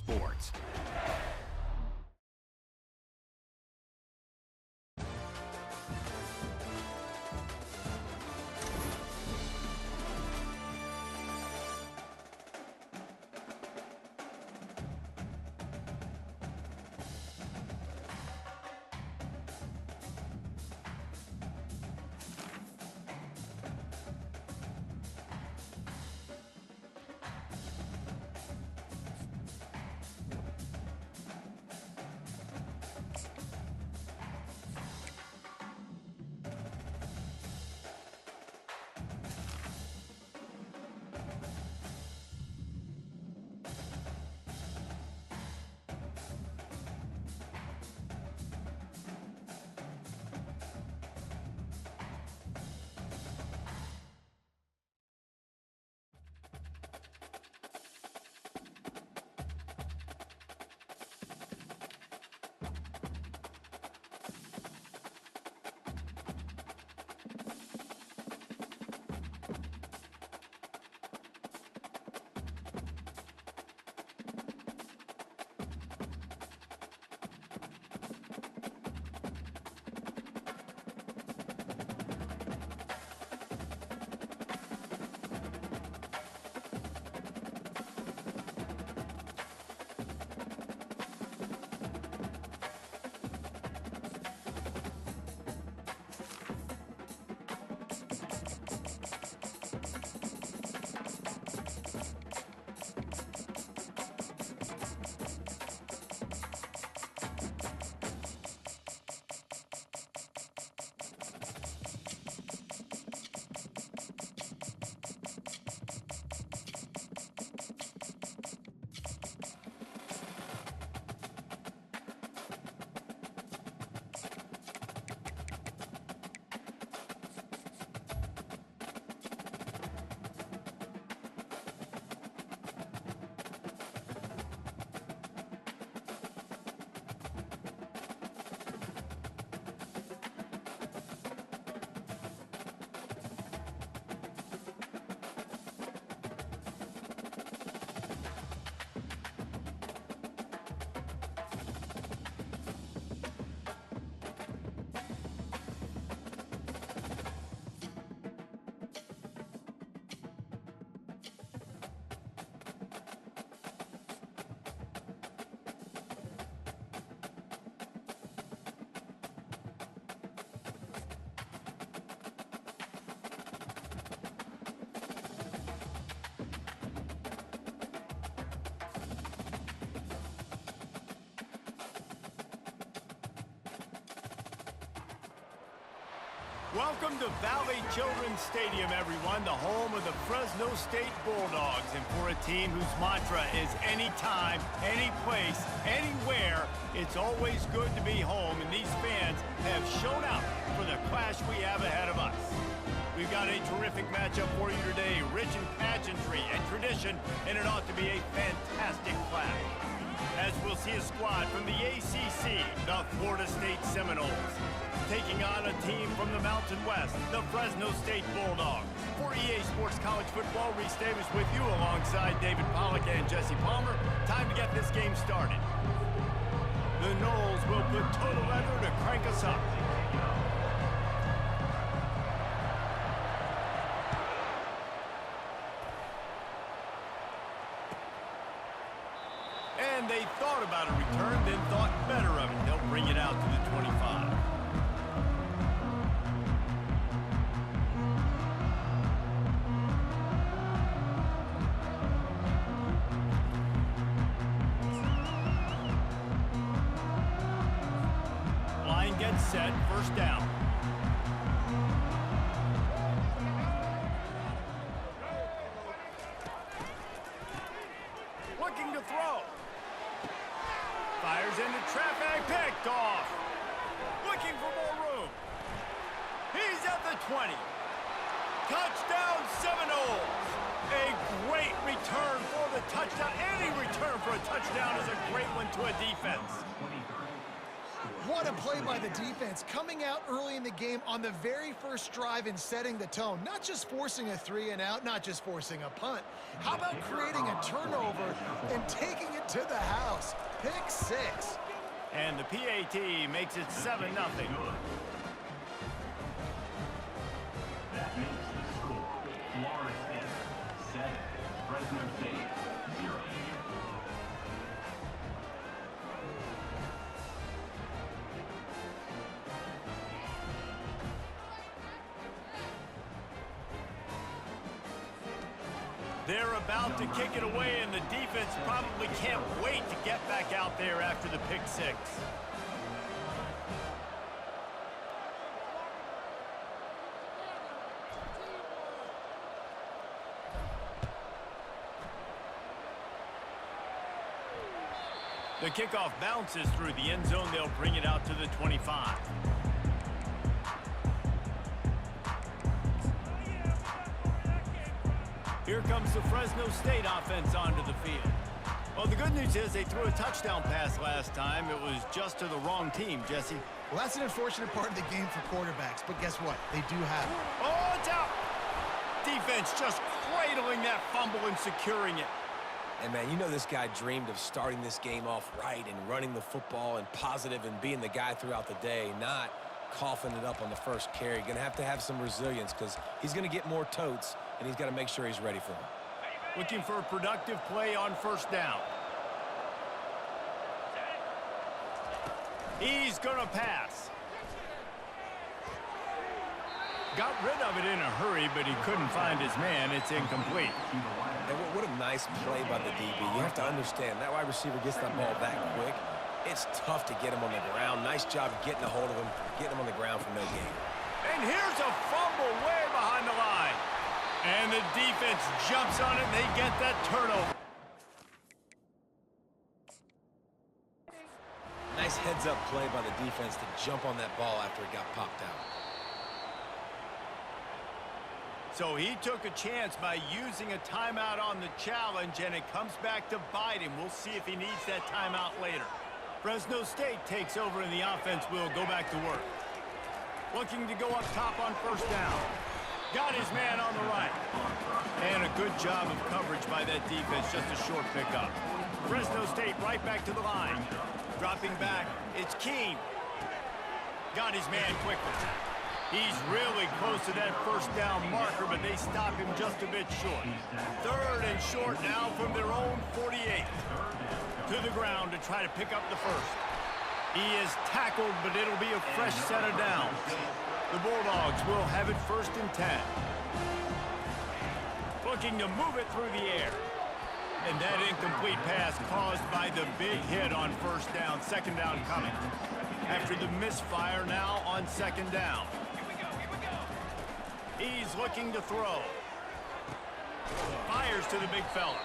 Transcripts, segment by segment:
sports. Welcome to Valley Children's Stadium, everyone, the home of the Fresno State Bulldogs. And for a team whose mantra is anytime, any place, anywhere, it's always good to be home. And these fans have shown out for the clash we have ahead of us. We've got a terrific matchup for you today, rich in pageantry and tradition, and it ought to be a fantastic clash. As we'll see a squad from the ACC, the Florida State Seminoles, taking on a team from the Mountain West, the Fresno State Bulldogs. For EA Sports College Football, Reese Davis with you alongside David Pollack and Jesse Palmer. Time to get this game started. The Noles will put total leather to crank us up. And they thought about a return, then thought better of it. They'll bring it out to the 25. Line gets set, first down. Looking to throw. Fires into traffic, picked off. Looking for more room. He's at the 20. Touchdown Seminoles. A great return for the touchdown. Any return for a touchdown is a great one to a defense. What a play by the defense, coming out early in the game on the very first drive and setting the tone. Not just forcing a 3-and-out, not just forcing a punt. How about creating a turnover and taking it to the house? Pick 6. And the PAT makes it 7-0. That makes the score Florida State 7, Fresno State 0. They're about to kick it away, and the defense probably can't wait to get back out there after the pick 6. The kickoff bounces through the end zone. They'll bring it out to the 25. Here comes the Fresno State offense onto the field. Well, the good news is they threw a touchdown pass last time. It was just to the wrong team, Jesse. Well, that's an unfortunate part of the game for quarterbacks, but guess what? They do have it. Oh, it's out! Defense just cradling that fumble and securing it. And, man, you know this guy dreamed of starting this game off right and running the football and positive and being the guy throughout the day, not coughing it up on the first carry. Going to have some resilience because he's going to get more totes, and he's got to make sure he's ready for them. Looking for a productive play on first down. He's going to pass. Got rid of it in a hurry, but he couldn't find his man. It's incomplete. And what a nice play by the DB. You have to understand, that wide receiver gets that ball that quick. It's tough to get him on the ground. Nice job getting a hold of him, getting him on the ground for no gain. And here's a fumble way behind the line. And the defense jumps on it, and they get that turnover. Nice heads-up play by the defense to jump on that ball after it got popped out. So he took a chance by using a timeout on the challenge, and it comes back to bite him. We'll see if he needs that timeout later. Fresno State takes over, and the offense will go back to work. Looking to go up top on first down. Got his man on the right. And a good job of coverage by that defense, just a short pickup. Fresno State right back to the line. Dropping back, it's Keene. Got his man quickly. He's really close to that first down marker, but they stop him just a bit short. 3rd and short now from their own 48. To the ground to try to pick up the first. He is tackled, but it'll be a fresh set of downs. The Bulldogs will have it 1st and 10. Looking to move it through the air. And that incomplete pass caused by the big hit on first down. 2nd down coming. After the misfire now on 2nd down. He's looking to throw. Fires to the big fella.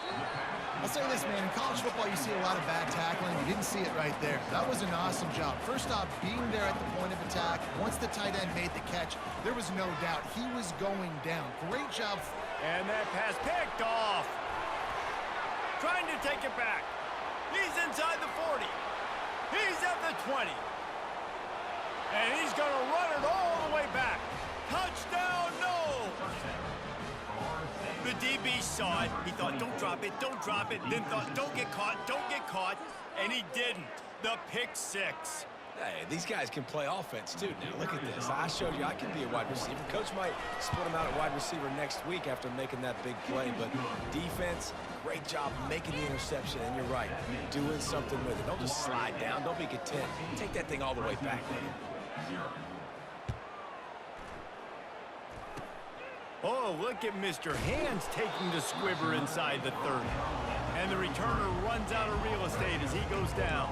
I'll say this, man. In college football, you see a lot of bad tackling. You didn't see it right there. That was an awesome job. First off, being there at the point of attack. Once the tight end made the catch, there was no doubt he was going down. Great job. And that pass picked off. Trying to take it back. He's inside the 40. He's at the 20. And he's going to run it all the way back. Touchdown, no! The DB saw it. He thought, don't drop it, don't drop it. Then thought, don't get caught. And he didn't. The pick 6. Hey, these guys can play offense, too. Now, look at this. I showed you I can be a wide receiver. Coach might split him out at wide receiver next week after making that big play. But defense, great job making the interception. And you're right, doing something with it. Don't just slide down. Don't be content. Take that thing all the way back, man. Oh, look at Mr. Hands taking the squibber inside the 30. And the returner runs out of real estate as he goes down.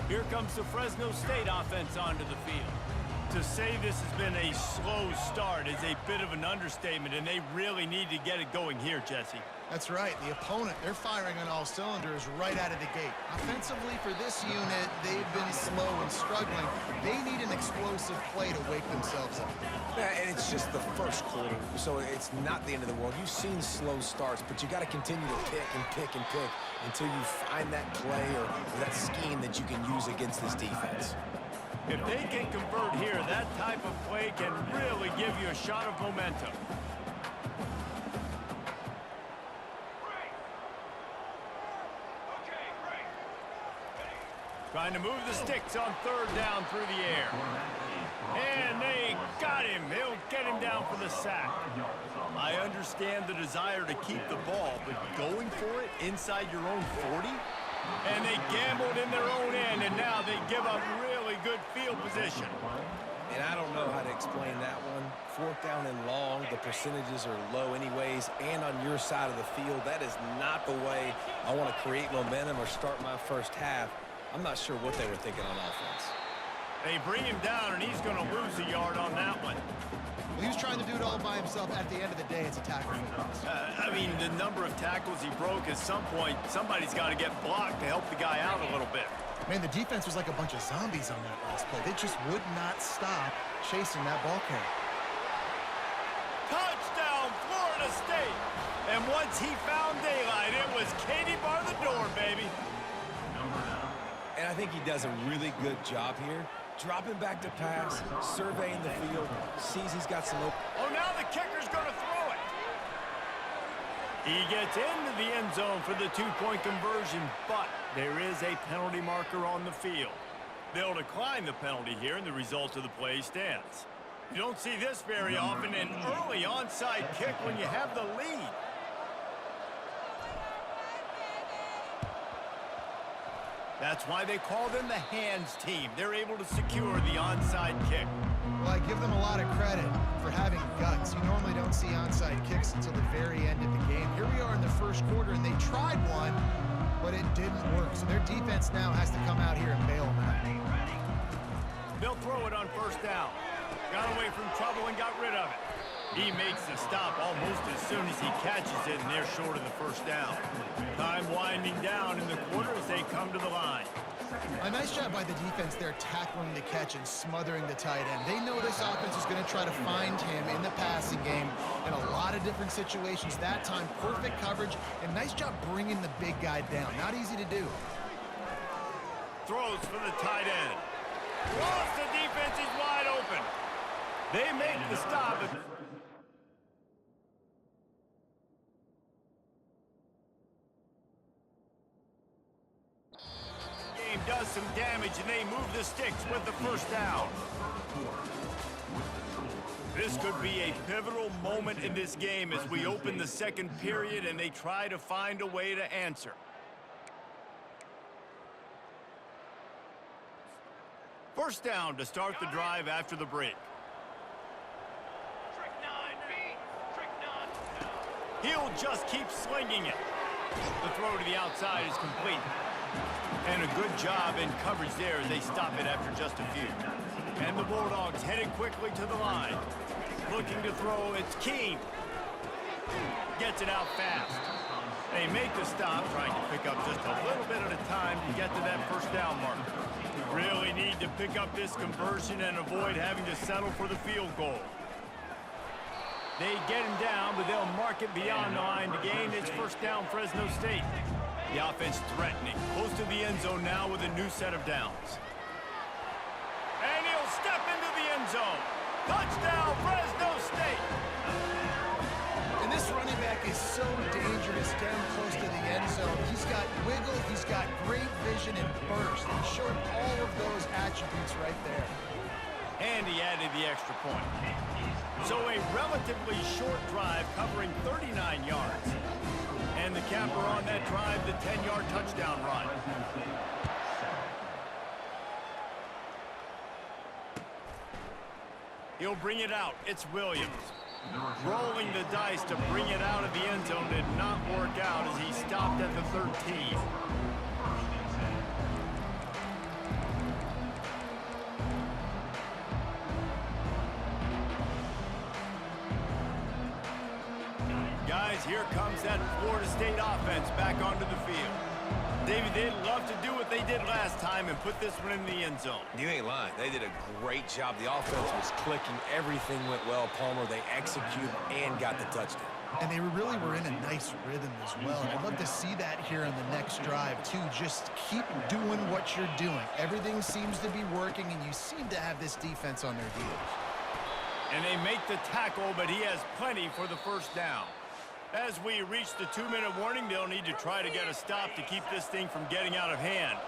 Here comes the Fresno State offense onto the field. To say this has been a slow start is a bit of an understatement, and they really need to get it going here, Jesse. That's right. The opponent, they're firing on all cylinders right out of the gate. Offensively for this unit, they've been slow and struggling. They need an explosive play to wake themselves up. Yeah, and it's just the first quarter, so it's not the end of the world. You've seen slow starts, but you got to continue to pick and pick and pick until you find that play or that scheme that you can use against this defense. If they can convert here, that type of play can really give you a shot of momentum. Trying to move the sticks on third down through the air. And they got him. He'll get him down for the sack. I understand the desire to keep the ball, but going for it inside your own 40? And they gambled in their own end, and now they give up really good field position. And I don't know how to explain that one. Fourth down and long, the percentages are low anyways, and on your side of the field, that is not the way I want to create momentum or start my first half. I'm not sure what they were thinking on offense. They bring him down, and he's going to lose a yard on that one. Well, he was trying to do it all by himself. At the end of the day, it's a tackle for loss. I mean, the number of tackles he broke, at some point, somebody's got to get blocked to help the guy out a little bit. Man, the defense was like a bunch of zombies on that last play. They just would not stop chasing that ball carrier. Touchdown, Florida State! And once he found daylight, it was Katie bar the door, baby. And I think he does a really good job here. Dropping back to pass, surveying the field, sees he's got some open. Oh, now the kicker's going to throw it. He gets into the end zone for the two-point conversion, but there is a penalty marker on the field. They'll decline the penalty here, and the result of the play stands. You don't see this very often, an early onside kick when you have the lead. That's why they call them the hands team. They're able to secure the onside kick. Well, I give them a lot of credit for having guts. You normally don't see onside kicks until the very end of the game. Here we are in the first quarter, and they tried one, but it didn't work. So their defense now has to come out here and bail them out. They'll throw it on first down. Got away from trouble and got rid of it. He makes the stop almost as soon as he catches it, and they're short of the first down. Time winding down in the quarter as they come to the line. A nice job by the defense there tackling the catch and smothering the tight end. They know this offense is going to try to find him in the passing game in a lot of different situations. That time, perfect coverage, and nice job bringing the big guy down. Not easy to do. Throws for the tight end. Lost the defense, he's wide open. They make the stop. Does some damage, and they move the sticks with the first down. This could be a pivotal moment in this game as we open the second period and they try to find a way to answer. First down to start the drive after the break. He'll just keep slinging it. The throw to the outside is complete. And a good job in coverage there as they stop it after just a few. And the Bulldogs headed quickly to the line. Looking to throw, it's Keene. Gets it out fast. They make the stop, trying to pick up just a little bit at a time to get to that first down mark. Really need to pick up this conversion and avoid having to settle for the field goal. They get him down, but they'll mark it beyond the line to gain. It's first down, Fresno State. The offense threatening, close to the end zone now with a new set of downs. And he'll step into the end zone. Touchdown, Fresno State. And this running back is so dangerous down close to the end zone. He's got wiggle, he's got great vision and burst. He showed all of those attributes right there. And he added the extra point. So a relatively short drive covering 39 yards. And the capper on that drive, the 10-yard touchdown run. He'll bring it out. It's Williams. Rolling the dice to bring it out of the end zone did not work out as he stopped at the 13. Guys, here comes that Florida State offense back onto the field. Davey, they'd love to do what they did last time and put this one in the end zone. You ain't lying. They did a great job. The offense was clicking. Everything went well, Palmer. They executed and got the touchdown. And they really were in a nice rhythm as well. And I'd love to see that here in the next drive, too. Just keep doing what you're doing. Everything seems to be working, and you seem to have this defense on their heels. And they make the tackle, but he has plenty for the first down. As we reach the 2-minute warning, they'll need to try to get a stop to keep this thing from getting out of hand.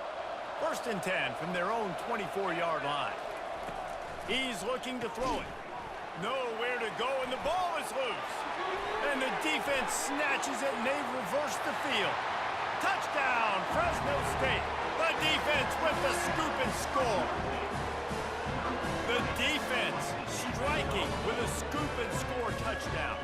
1st and 10 from their own 24-yard line. He's looking to throw it. Nowhere to go, and the ball is loose. And the defense snatches it, and they reverse the field. Touchdown, Fresno State. The defense with the scoop and score. The defense striking with a scoop and score touchdown.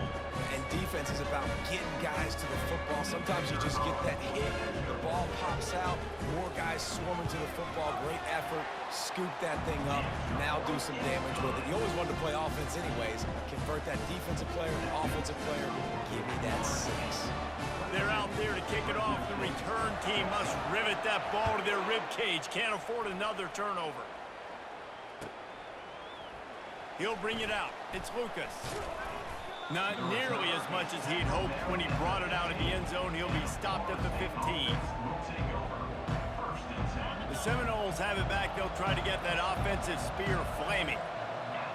And defense is about getting guys to the football. Sometimes you just get that hit, the ball pops out, more guys swarming to the football. Great effort, scoop that thing up, now do some damage with it. You always wanted to play offense anyways. Convert that defensive player, offensive player, give me that 6. They're out there to kick it off. The return team must rivet that ball to their rib cage. Can't afford another turnover. He'll bring it out. It's Lucas. Not nearly as much as he'd hoped when he brought it out of the end zone. He'll be stopped at the 15. The Seminoles have it back. They'll try to get that offensive spear flaming.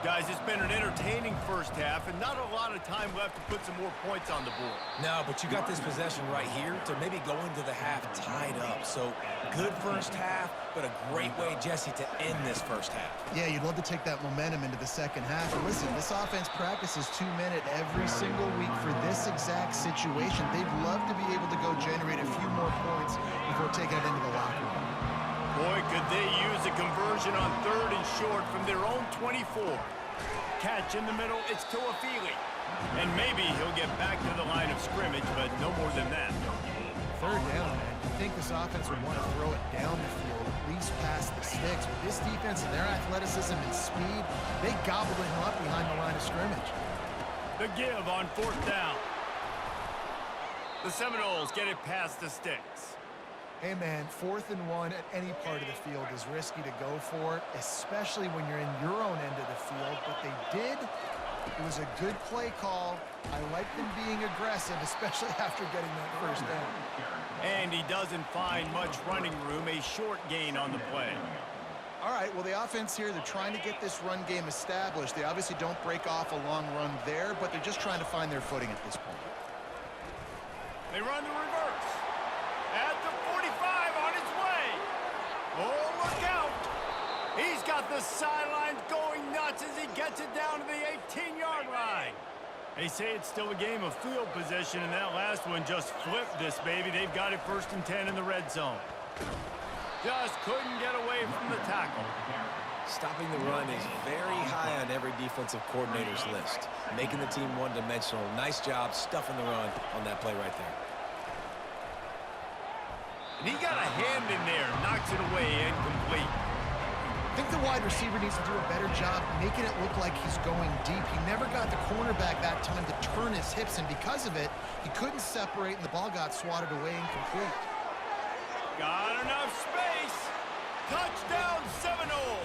Guys, it's been an entertaining first half and not a lot of time left to put some more points on the board. No, but you got this possession right here to maybe go into the half tied up. So good first half, but a great way, Jesse, to end this first half. Yeah, you'd love to take that momentum into the second half. And listen, this offense practices 2-minute every single week for this exact situation. They'd love to be able to go generate a few more points before taking it into the locker room. Boy, could they use a conversion on 3rd and short from their own 24. Catch in the middle, it's Toafili. And maybe he'll get back to the line of scrimmage, but no more than that. 3rd down, man. You think this offense would want to throw it down the field, at least past the sticks. But this defense and their athleticism and speed, they gobbled him up behind the line of scrimmage. The give on 4th down. The Seminoles get it past the sticks. Hey, man, 4th and 1 at any part of the field is risky to go for, especially when you're in your own end of the field. But they did. It was a good play call. I like them being aggressive, especially after getting that first down. And he doesn't find much running room, a short gain on the play. All right, well, the offense here, they're trying to get this run game established. They obviously don't break off a long run there, but they're just trying to find their footing at this point. They run the reverse. At the 45 on his way. Oh, look out. He's got the sidelines going nuts as he gets it down to the 18-yard line. They say it's still a game of field position, and that last one just flipped this baby. They've got it 1st and 10 in the red zone. Just couldn't get away from the tackle. Stopping the run is very high on every defensive coordinator's list. Making the team one-dimensional. Nice job stuffing the run on that play right there. And he got a hand in there, knocks it away, incomplete. I think the wide receiver needs to do a better job making it look like he's going deep. He never got the cornerback that time to turn his hips, and because of it, he couldn't separate, and the ball got swatted away incomplete. Got enough space. Touchdown, Seminoles.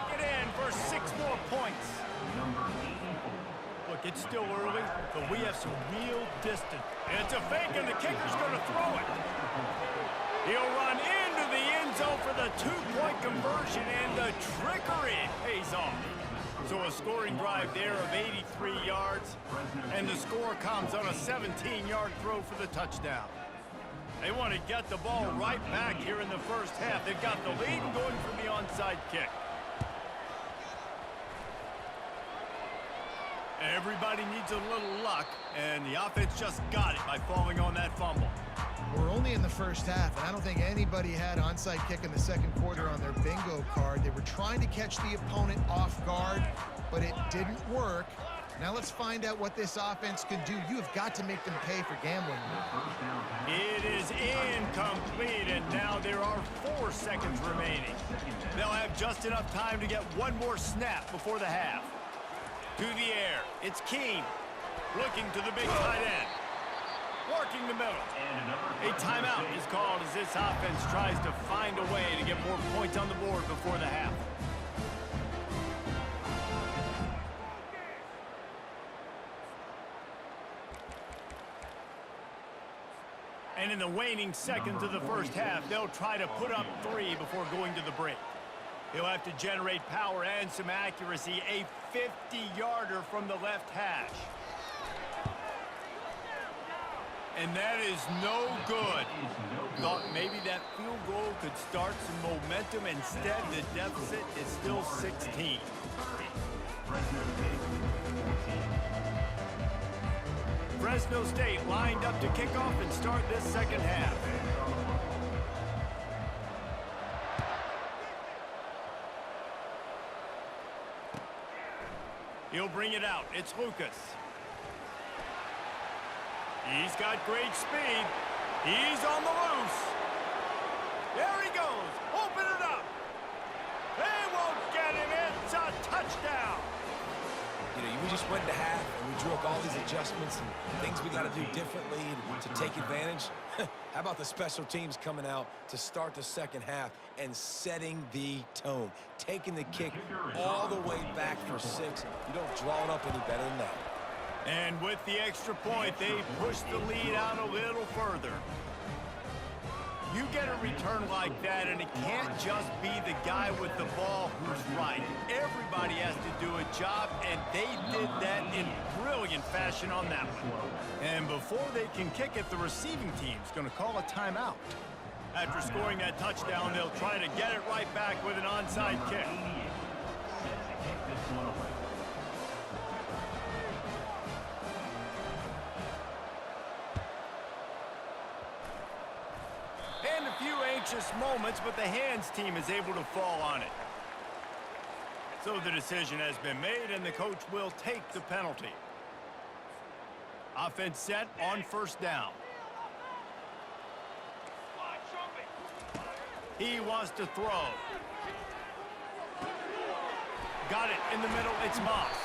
Get in for 6 more points. Look, it's still early, but we have some real distance. It's a fake, and the kicker's going to throw it. He'll run into the end zone for the 2-point conversion, and the trickery pays off. So a scoring drive there of 83 yards, and the score comes on a 17-yard throw for the touchdown. They want to get the ball right back here in the first half. They've got the lead and going for the onside kick. Everybody needs a little luck, and the offense just got it by falling on that fumble. We're only in the first half, and I don't think anybody had onside kick in the second quarter on their bingo card. They were trying to catch the opponent off guard, but it didn't work. Now let's find out what this offense can do. You have got to make them pay for gambling. It is incomplete, and now there are 4 seconds remaining. They'll have just enough time to get one more snap before the half. To the air, it's Keene, looking to the big tight end. Working the middle. A timeout is called as this offense tries to find a way to get more points on the board before the half. And in the waning seconds of the first half, they'll try to put up 3 before going to the break. He'll have to generate power and some accuracy. A 50-yarder from the left hash. And that is no good. Thought maybe that field goal could start some momentum. Instead, the deficit is still 16. Fresno State lined up to kick off and start this second half. He'll bring it out. It's Lucas. He's got great speed. He's on the loose. There he goes. Open it up. They won't get him. It's a touchdown. You know, we just went to half, and we drew up all these adjustments and things we got to do differently to take advantage. How about the special teams coming out to start the second half and setting the tone, taking the kick all the way back for 6. You don't draw it up any better than that. And with the extra point, they push the lead out a little further. You get a return like that, and it can't just be the guy with the ball who's right. Everybody has to do a job, and they did that in brilliant fashion on that one. And before they can kick it, the receiving team's going to call a timeout. After scoring that touchdown, they'll try to get it right back with an onside kick. And a few anxious moments, but the hands team is able to fall on it. So the decision has been made, and the coach will take the penalty. Offense set on first down. He wants to throw. Got it in the middle. It's Moss.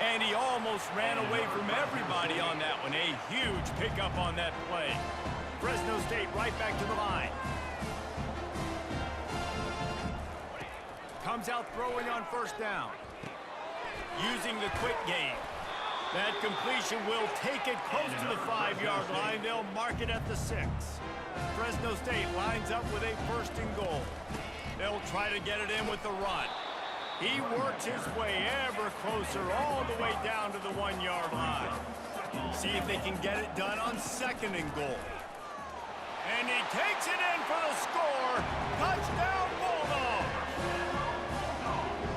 And he almost ran away from everybody on that one. A huge pickup on that play. Fresno State right back to the line. Comes out throwing on first down. Using the quick game. That completion will take it close to the 5-yard line. They'll mark it at the 6. Fresno State lines up with a first and goal. They'll try to get it in with the run. He works his way ever closer all the way down to the 1-yard line. See if they can get it done on second and goal. And he takes it in for the score. Touchdown, Bulldogs!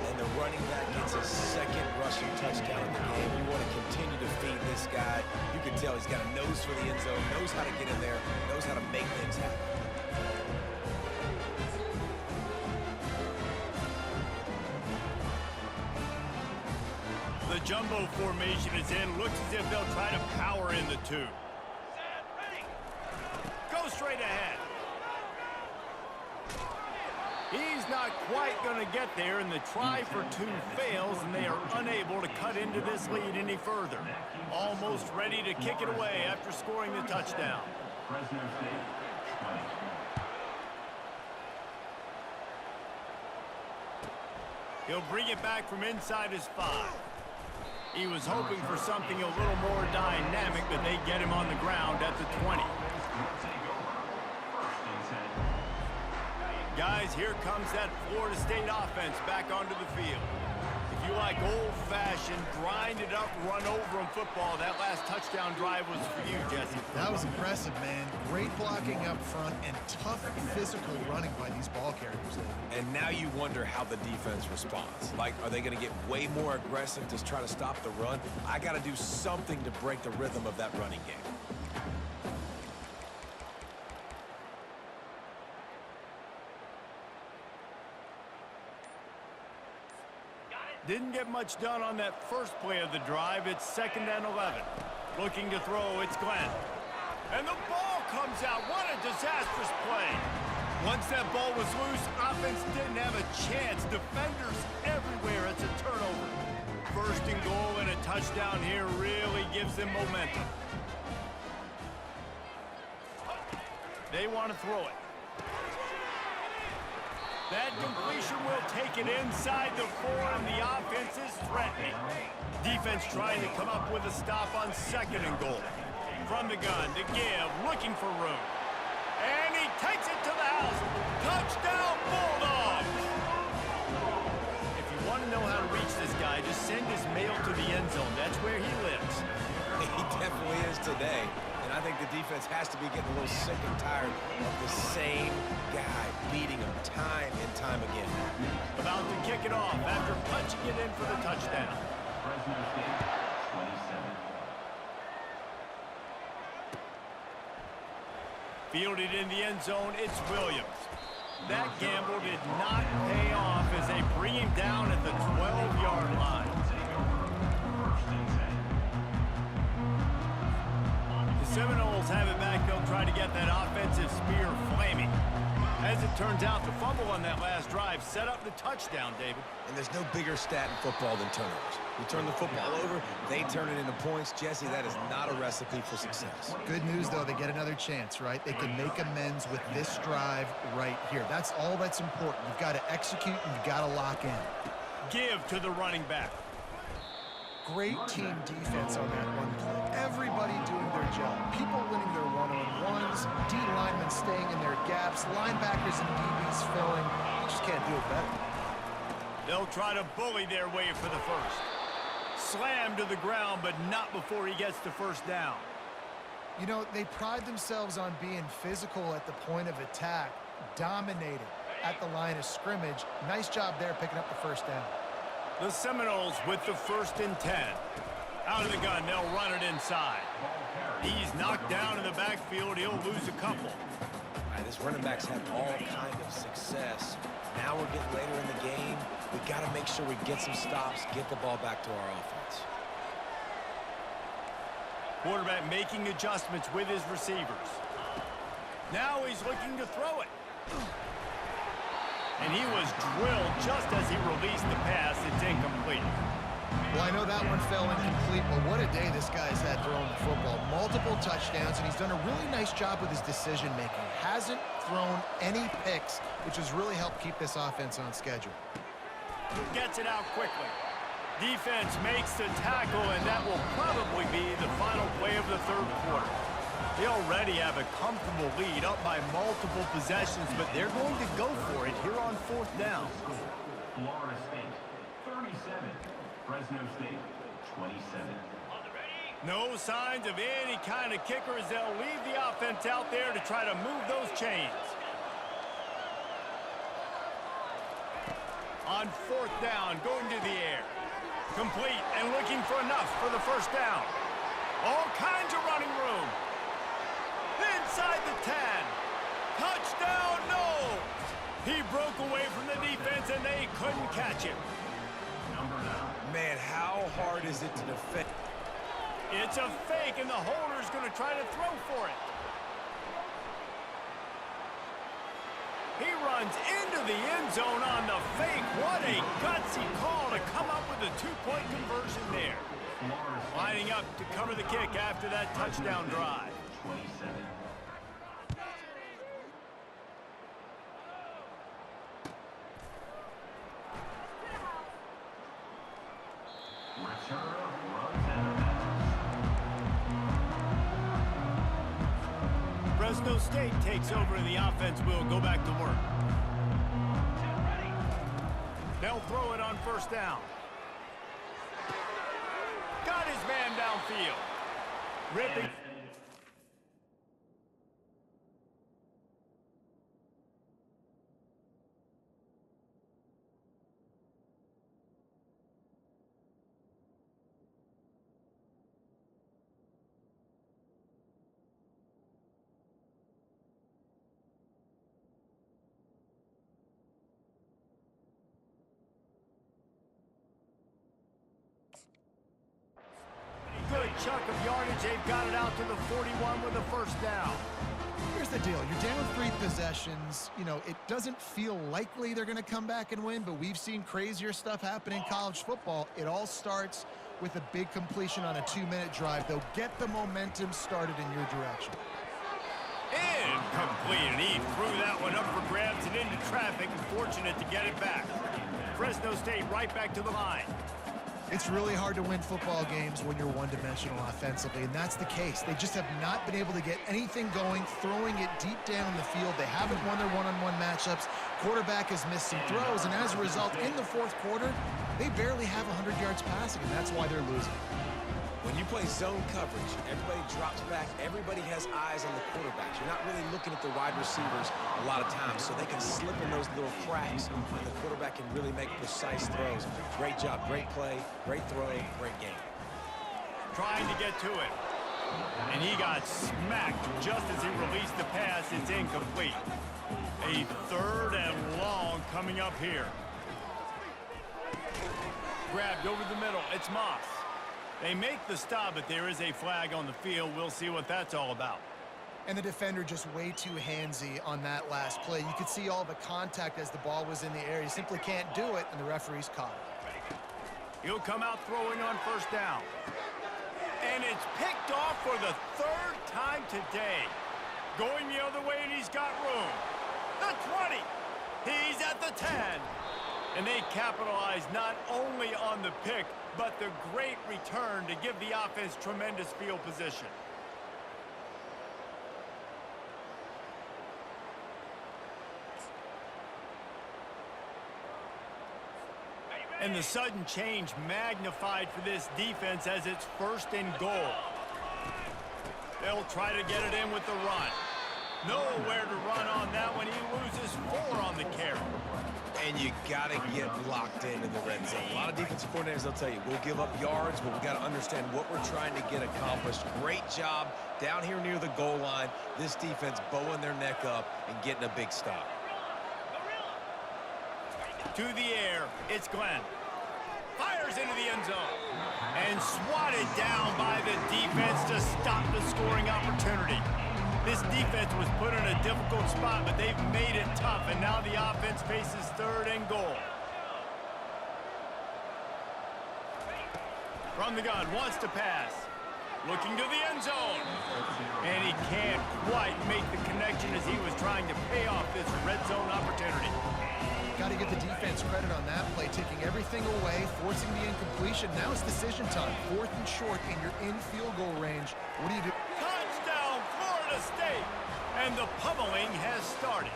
And the running back gets a second rushing touchdown in the game. You want to continue to feed this guy. You can tell he's got a nose for the end zone, knows how to get in there, knows how to make things happen. The jumbo formation is in. Looks as if they'll try to power in the 2. Go straight ahead. He's not quite going to get there, and the try for 2 fails, and they are unable to cut into this lead any further. Almost ready to kick it away after scoring the touchdown. Fresno State, 20. He'll bring it back from inside his 5. He was hoping for something a little more dynamic, but they get him on the ground at the 20. Guys, here comes that Florida State offense back onto the field. If you like old-fashioned, grinded-up, run-over-'em football, that last touchdown drive was for you, Jesse. That was impressive, man. Great blocking up front and tough physical running by these ball carriers. And now you wonder how the defense responds. Like, are they going to get way more aggressive to try to stop the run? I got to do something to break the rhythm of that running game. Didn't get much done on that first play of the drive. It's 2nd and 11. Looking to throw, it's Glenn. And the ball comes out. What a disastrous play. Once that ball was loose, offense didn't have a chance. Defenders everywhere. It's a turnover. 1st and goal and a touchdown here really gives them momentum. They want to throw it. That completion will take it inside the 4, and the offense is threatening. Defense trying to come up with a stop on 2nd and goal. From the gun to give, looking for room. And he takes it to the house. Touchdown, Bulldogs! If you want to know how to reach this guy, just send his mail to the end zone. That's where he lives. He definitely is today. And I think the defense has to be getting a little sick and tired of the same guy beating him time and time again. About to kick it off after punching it in for the touchdown. Fresno State, 27. Fielded in the end zone, it's Williams. That gamble did not pay off as they bring him down at the 12-yard line. The Seminoles have it back. They'll try to get that offensive spear flaming. As it turns out, the fumble on that last drive set up the touchdown, David. And there's no bigger stat in football than turnovers. You turn the football over, they turn it into points. Jesse, that is not a recipe for success. Good news, though, they get another chance, right? They can make amends with this drive right here. That's all that's important. You've got to execute and you've got to lock in. Give to the running back. Great team defense on that one play. Everybody doing their job. People winning their one-on-ones, D linemen staying in their gaps, linebackers and DBs filling. You just can't do it better. They'll try to bully their way for the first. Slammed to the ground, but not before he gets the 1st down. You know, they pride themselves on being physical at the point of attack, dominating at the line of scrimmage. Nice job there picking up the 1st down. The Seminoles with the 1st and 10. Out of the gun, they'll run it inside. He's knocked down in the backfield. He'll lose a couple. All right, this running back's had all kind of success. Now we're getting later in the game. We got to make sure we get some stops, get the ball back to our offense. Quarterback making adjustments with his receivers. Now he's looking to throw it. And he was drilled just as he released the pass. It's incomplete. Well, I know that one fell incomplete, but what a day this guy's had throwing the football. Multiple touchdowns, and he's done a really nice job with his decision-making. Hasn't thrown any picks, which has really helped keep this offense on schedule. Gets it out quickly. Defense makes the tackle, and that will probably be the final play of the 3rd quarter. They already have a comfortable lead up by multiple possessions, but they're going to go for it here on 4th down. Florida State, 37. Fresno State, 27. No signs of any kind of kickers. They'll leave the offense out there to try to move those chains. On 4th down, going to the air. Complete and looking for enough for the 1st down. All kinds of running room. Inside the 10. Touchdown, no! He broke away from the defense and they couldn't catch him. Man, how hard is it to defend? It's a fake and the holder's going to try to throw for it. He runs into the end zone on the fake. What a gutsy call to come up with a 2-point conversion there. Lining up to cover the kick after that touchdown drive. 27. Fresno State takes over and the offense will go back to work. They'll throw it on 1st down. Got his man downfield. Ripping. chunk of yardage. They've got it out to the 41 with a first down. Here's the deal. You're down 3 possessions. You know, it doesn't feel likely they're going to come back and win, but we've seen crazier stuff happen in college football. It all starts with a big completion on a 2-minute drive. They'll get the momentum started in your direction. Incomplete, and he threw that one up for grabs and into traffic, and fortunate to get it back. Fresno State right back to the line. It's really hard to win football games when you're one-dimensional offensively, and that's the case. They just have not been able to get anything going, throwing it deep down in the field. They haven't won their one-on-one matchups. Quarterback has missed some throws, and as a result, in the fourth quarter, they barely have 100 yards passing, and that's why they're losing. When you play zone coverage, everybody drops back. Everybody has eyes on the quarterbacks. You're not really looking at the wide receivers a lot of times, so they can slip in those little cracks, and the quarterback can really make precise throws. Great job, great play, great throw, great game. Trying to get to it. And he got smacked just as he released the pass. It's incomplete. A 3rd and long coming up here. Grabbed over the middle. It's Moss. They make the stop, but there is a flag on the field. We'll see what that's all about. And the defender just way too handsy on that last play. You could see all the contact as the ball was in the air. You simply can't do it, and the referee's caught it. He'll come out throwing on first down. And it's picked off for the 3rd time today. Going the other way, and he's got room. The 20. He's at the 10. And they capitalize not only on the pick, but the great return to give the offense tremendous field position. And the sudden change magnified for this defense as it's 1st and goal. They'll try to get it in with the run. Nowhere to run on that one. He loses 4 on the carry. And you got to get locked in the red zone. A lot of defensive coordinators, they'll tell you, we'll give up yards, but we got to understand what we're trying to get accomplished. Great job down here near the goal line. This defense bowing their neck up and getting a big stop. To the air, it's Glenn. Fires into the end zone. And swatted down by the defense to stop the scoring opportunity. This defense was put in a difficult spot, but they've made it tough, and now the offense faces 3rd and goal. From the gun, wants to pass. Looking to the end zone. And he can't quite make the connection as he was trying to pay off this red zone opportunity. Got to give the defense credit on that play, taking everything away, forcing the incompletion. Now it's decision time. 4th and short, and you're in field goal range. What do you do? Touchdown, Florida State! And the pummeling has started.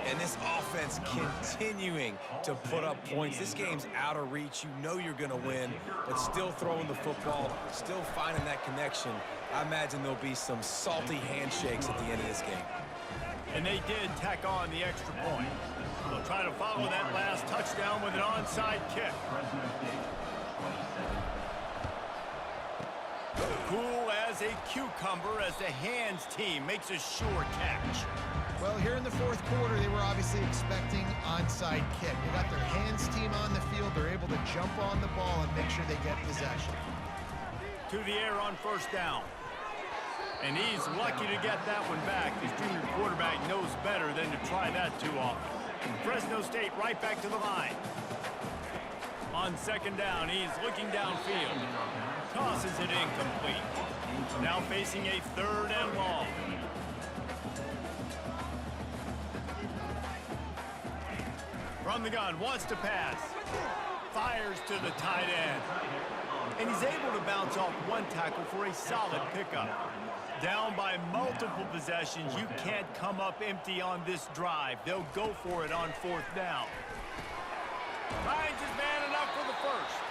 And this offense continuing to put up points. This game's out of reach. You know you're going to win, but still throwing the football, still finding that connection. I imagine there'll be some salty handshakes at the end of this game. And they did tack on the extra point. They'll try to follow that last touchdown with an onside kick. Cool as a cucumber as the hands team makes a sure catch. Well, here in the 4th quarter, they were obviously expecting onside kick. They got their hands team on the field. They're able to jump on the ball and make sure they get possession. To the air on first down. And he's lucky to get that one back. His junior quarterback knows better than to try that too often. Fresno State right back to the line. On 2nd down, he's looking downfield. Tosses it incomplete. Now facing a 3rd and long. From the gun, wants to pass. Fires to the tight end. And he's able to bounce off one tackle for a solid pickup. Down by multiple possessions, you can't come up empty on this drive. They'll go for it on 4th down. Finds his man enough for the 1st.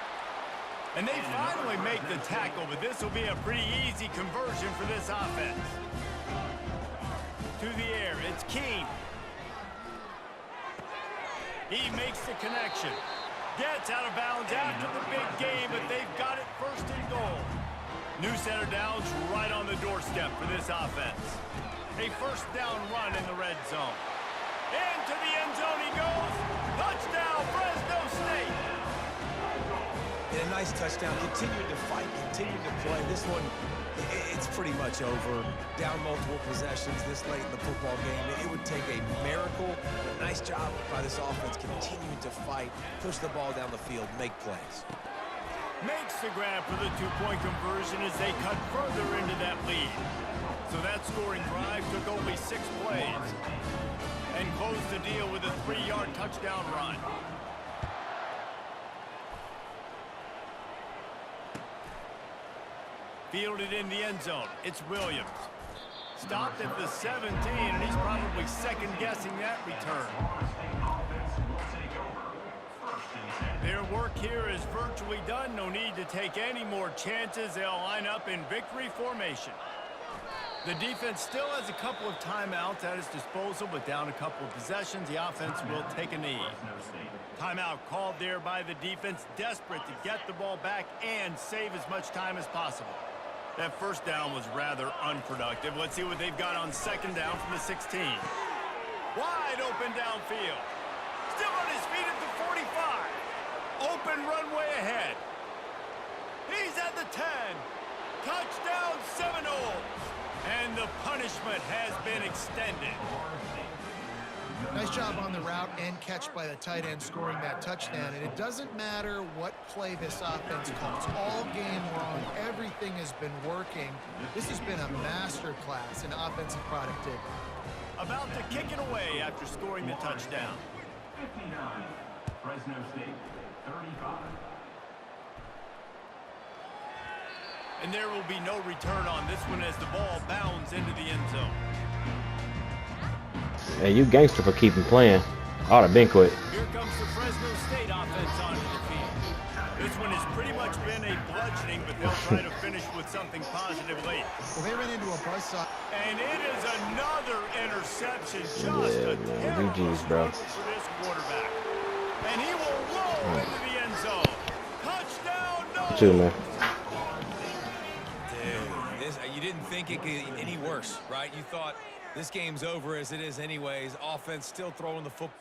And they finally make the tackle, but this will be a pretty easy conversion for this offense. To the air, it's Keene. He makes the connection. Gets out of bounds after the big game, but they've got it 1st and goal. New center downs right on the doorstep for this offense. A 1st down run in the red zone. Into the end zone he goes. Touchdown, Fresno State. And a nice touchdown. Continuing to fight, play. This one, it's pretty much over. Down multiple possessions this late in the football game. It would take a miracle. A nice job by this offense continuing to fight, push the ball down the field, make plays. Makes the grab for the two-point conversion as they cut further into that lead. So that scoring drive took only 6 plays and closed the deal with a 3-yard touchdown run. Fielded in the end zone. It's Williams. Stopped at the 17, and he's probably second-guessing that return. Their work here is virtually done. No need to take any more chances. They'll line up in victory formation. The defense still has a couple of timeouts at its disposal, but down a couple of possessions, the offense will take a knee. Timeout called there by the defense, desperate to get the ball back and save as much time as possible. That first down was rather unproductive. Let's see what they've got on second down from the 16. Wide open downfield. Still on his feet at the 45. Open runway ahead. He's at the 10. Touchdown Seminoles. And the punishment has been extended. Nice job on the route and catch by the tight end scoring that touchdown. And it doesn't matter what play this offense calls. All game long, everything has been working. This has been a master class in offensive productivity. About to kick it away after scoring the touchdown. 59, Fresno State, 35. And there will be no return on this one as the ball bounds into the end zone. Hey, you gangster for keeping playing. Ought to been quit. Here comes the Fresno State offense onto the field. This one has pretty much been a bludgeoning, but they'll try to finish with something positive late. Well, they ran into a buzzsaw. And it is another interception. Just a terrible GG's, bro. for this quarterback. And he will roll into the end zone. Touchdown, no! Too, man. Dude, you didn't think it could get any worse, right? You thought this game's over as it is anyways. Offense still throwing the football.